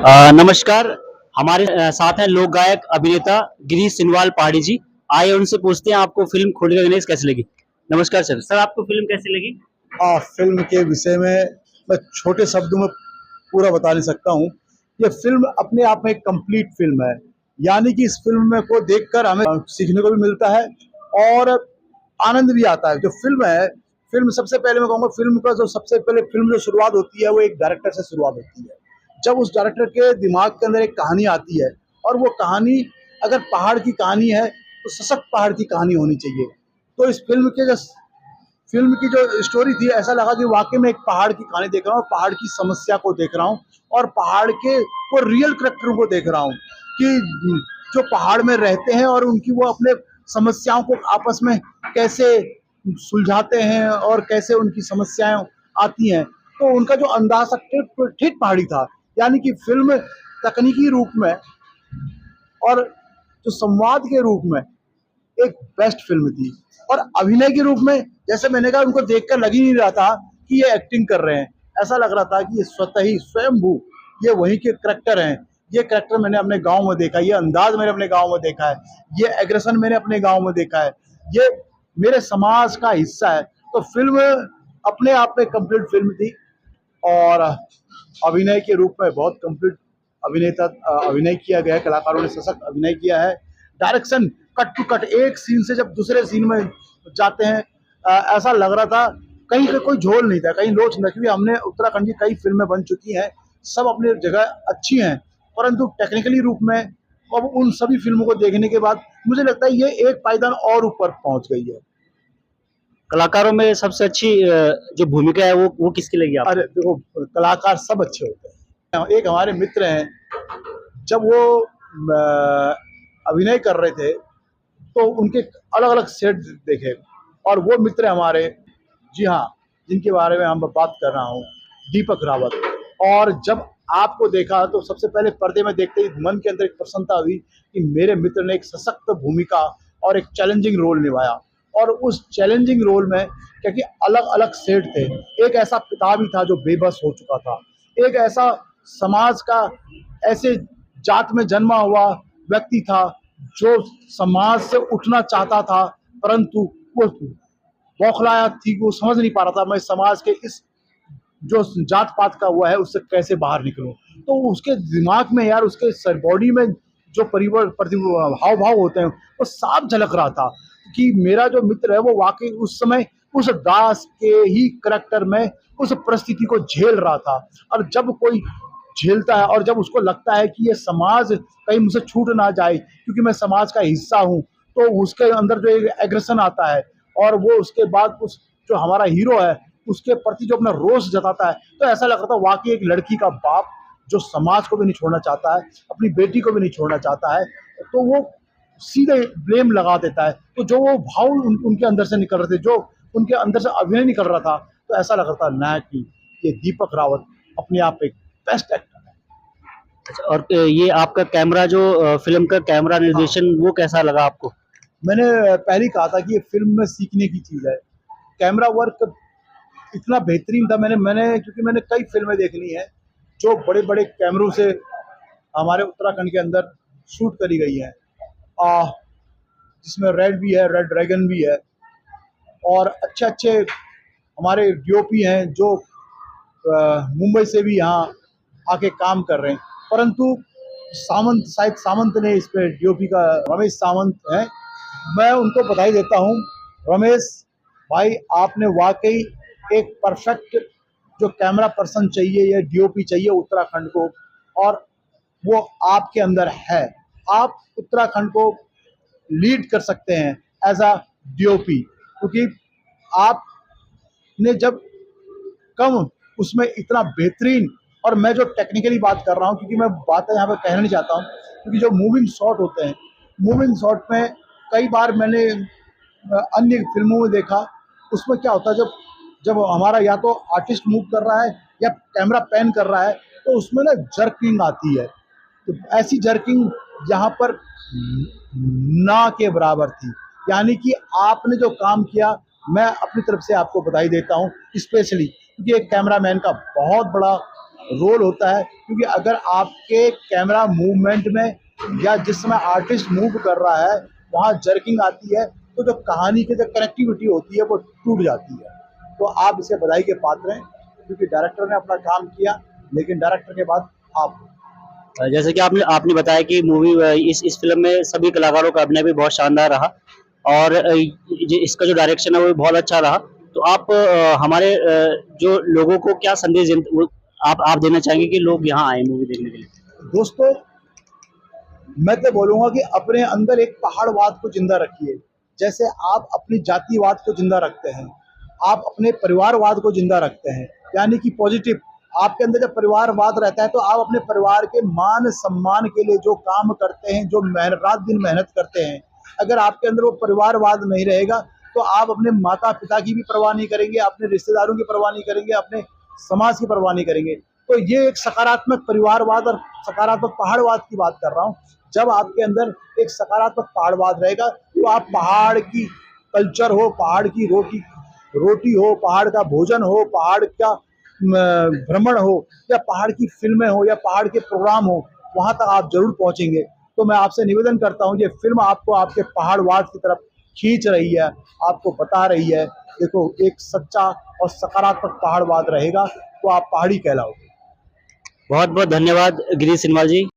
नमस्कार। हमारे साथ हैं लोक गायक अभिनेता गिरीश सिनवाल पहाड़ी जी। आइए उनसे पूछते हैं आपको फिल्म खोली का गणेश कैसी लगी। नमस्कार सर। सर आपको फिल्म कैसी लगी? फिल्म के विषय में मैं छोटे शब्दों में पूरा बता नहीं सकता हूँ। ये फिल्म अपने आप में एक कंप्लीट फिल्म है, यानी कि इस फिल्म में को देखकर हमें सीखने को भी मिलता है और आनंद भी आता है। जो फिल्म है, फिल्म सबसे पहले मैं कहूँगा, फिल्म का जो सबसे पहले फिल्म जो शुरुआत होती है वो एक डायरेक्टर से शुरुआत होती है। जब उस डायरेक्टर के दिमाग के अंदर एक कहानी आती है और वो कहानी अगर पहाड़ की कहानी है तो सशक्त पहाड़ की कहानी होनी चाहिए। तो इस फिल्म की जो स्टोरी थी, ऐसा लगा कि वाकई में एक पहाड़ की कहानी देख रहा हूँ, पहाड़ की समस्या को देख रहा हूँ और पहाड़ के वो रियल करेक्टरों को देख रहा हूँ कि जो पहाड़ में रहते हैं और उनकी वो अपने समस्याओं को आपस में कैसे सुलझाते हैं और कैसे उनकी समस्याएं आती हैं। तो उनका जो अंदाज था ठीक पहाड़ी था, यानी कि फिल्म तकनीकी रूप में और जो संवाद के रूप में एक बेस्ट फिल्म थी। और अभिनय के रूप में, जैसे मैंने कहा, उनको देखकर लग ही नहीं रहा था कि ये एक्टिंग कर रहे हैं। ऐसा लग रहा था कि ये स्वतः ही स्वयंभू ये वहीं के करेक्टर हैं। ये करेक्टर मैंने अपने गांव में देखा है, ये अंदाज मैंने अपने गांव में देखा है, ये एग्रेशन मैंने अपने गांव में देखा है, ये मेरे समाज का हिस्सा है। तो फिल्म अपने आप में कंप्लीट फिल्म थी और अभिनय के रूप में बहुत कंप्लीट अभिनय किया गया है। कलाकारों ने सशक्त अभिनय किया है। डायरेक्शन कट टू कट, एक सीन से जब दूसरे सीन में जाते हैं, ऐसा लग रहा था कहीं का कोई झोल नहीं था, कहीं लोच नहीं थी। हमने उत्तराखंड की कई फिल्में बन चुकी हैं, सब अपनी जगह अच्छी हैं, परंतु टेक्निकली रूप में अब उन सभी फिल्मों को देखने के बाद मुझे लगता है ये एक पायदान और ऊपर पहुंच गई है। कलाकारों में सबसे अच्छी जो भूमिका है वो किसकी लगी आपको? अरे देखो, कलाकार सब अच्छे होते हैं। एक हमारे मित्र हैं, जब वो अभिनय कर रहे थे तो उनके अलग अलग सेट देखे और वो मित्र हमारे, जी हाँ, जिनके बारे में हम बात कर रहा हूँ, दीपक रावत। और जब आपको देखा तो सबसे पहले पर्दे में देखते ही मन के अंदर एक प्रसन्नता हुई कि मेरे मित्र ने एक सशक्त भूमिका और एक चैलेंजिंग रोल निभाया। और उस चैलेंजिंग रोल में, क्योंकि अलग अलग सेट थे, एक ऐसा पिता भी था जो बेबस हो चुका था, एक ऐसा समाज का ऐसे जात में जन्मा हुआ व्यक्ति था जो समाज से उठना चाहता था, परंतु वो बौखलाया थी, वो समझ नहीं पा रहा था मैं समाज के इस जो जात पात का हुआ है उससे कैसे बाहर निकलूं। तो उसके दिमाग में यार, उसके सर बॉडी में जो हाव भाव होते हैं वो साफ झलक रहा था कि मेरा जो मित्र है वो वाकई उस समय उस दास के ही करैक्टर में उस परिस्थिति को झेल रहा था। और जब कोई झेलता है और जब उसको लगता है कि ये समाज कहीं मुझसे छूट ना जाए क्योंकि मैं समाज का हिस्सा हूँ, तो उसके अंदर जो एक एग्रेशन आता है और वो उसके बाद उस जो हमारा हीरो है उसके प्रति जो अपना रोष जताता है, तो ऐसा लग रहा था वाकई एक लड़की का बाप जो समाज को भी नहीं छोड़ना चाहता है, अपनी बेटी को भी नहीं छोड़ना चाहता है, तो वो सीधे ब्लेम लगा देता है। तो जो वो भाव उनके अंदर से निकल रहे थे, जो उनके अंदर से अभिनय निकल रहा था, तो ऐसा लग रहा था ना कि ये दीपक रावत अपने आप एक बेस्ट एक्टर है। अच्छा, और ये आपका कैमरा जो फिल्म का कैमरा निर्देशन वो कैसा लगा आपको? मैंने पहले ही कहा था कि ये फिल्म में सीखने की चीज़ है। कैमरा वर्क इतना बेहतरीन था। मैंने क्योंकि मैंने कई फिल्में देख ली हैं जो बड़े बड़े कैमरों से हमारे उत्तराखंड के अंदर शूट करी गई हैं, जिसमें रेड भी है, रेड ड्रैगन भी है, और अच्छे अच्छे हमारे डीओपी हैं जो मुंबई से भी यहाँ आके काम कर रहे हैं। परंतु शायद सामंत ने इस पे डीओपी का, रमेश सावंत हैं, मैं उनको बधाई देता हूँ। रमेश भाई, आपने वाकई एक परफेक्ट जो कैमरा पर्सन चाहिए या डीओपी चाहिए उत्तराखंड को, और वो आपके अंदर है। आप उत्तराखंड को लीड कर सकते हैं एज अ डीओपी, क्योंकि आपने जब कम उसमें इतना बेहतरीन, और मैं जो टेक्निकली बात कर रहा हूँ क्योंकि मैं बातें यहाँ पे कहना नहीं चाहता हूँ, क्योंकि जो मूविंग शॉट होते हैं, मूविंग शॉट में कई बार मैंने अन्य फिल्मों में देखा, उसमें क्या होता है, जब जब हमारा या तो आर्टिस्ट मूव कर रहा है या कैमरा पैन कर रहा है, तो उसमें ना जर्किंग आती है। तो ऐसी जर्किंग यहाँ पर ना के बराबर थी। यानी कि आपने जो काम किया, मैं अपनी तरफ से आपको बधाई देता हूँ, स्पेशली क्योंकि एक कैमरामैन का बहुत बड़ा रोल होता है, क्योंकि अगर आपके कैमरा मूवमेंट में या जिस समय आर्टिस्ट मूव कर रहा है वहाँ जर्किंग आती है, तो जो कहानी की जो कनेक्टिविटी होती है वो टूट जाती है। तो आप इसे बधाई के पात्र हैं, क्योंकि डायरेक्टर ने अपना काम किया, लेकिन डायरेक्टर के बाद आप। जैसे कि आपने आपने बताया कि मूवी इस फिल्म में सभी कलाकारों का अभिनय भी बहुत शानदार रहा और इसका जो डायरेक्शन है वो भी बहुत अच्छा रहा। तो आप हमारे जो लोगों को क्या संदेश आप देना चाहेंगे कि लोग यहाँ आए मूवी देखने के लिए? दोस्तों, मैं तो बोलूँगा कि अपने अंदर एक पहाड़वाद को जिंदा रखिए। जैसे आप अपनी जातिवाद को जिंदा रखते हैं, आप अपने परिवारवाद को जिंदा रखते हैं, यानी कि पॉजिटिव। आपके अंदर जब परिवारवाद रहता है तो आप अपने परिवार के मान सम्मान के लिए जो काम करते हैं, जो मेहनत रात दिन मेहनत करते हैं, अगर आपके अंदर वो परिवारवाद नहीं रहेगा तो आप अपने माता पिता की भी परवाह नहीं करेंगे, अपने रिश्तेदारों की परवाह नहीं करेंगे, अपने समाज की परवाह नहीं करेंगे। तो ये एक सकारात्मक परिवारवाद और सकारात्मक पहाड़वाद की बात कर रहा हूँ। जब आपके अंदर एक सकारात्मक पहाड़वाद रहेगा तो आप पहाड़ की कल्चर हो, पहाड़ की रोटी रोटी हो, पहाड़ का भोजन हो, पहाड़ का भ्रमण हो, या पहाड़ की फिल्में हो, या पहाड़ के प्रोग्राम हो, वहां तक आप जरूर पहुंचेंगे। तो मैं आपसे निवेदन करता हूं, ये फिल्म आपको आपके पहाड़वाद की तरफ खींच रही है, आपको बता रही है देखो एक सच्चा और सकारात्मक पहाड़वाद रहेगा तो आप पहाड़ी कहलाओगे। बहुत बहुत धन्यवाद गिरीश सिनवाल जी।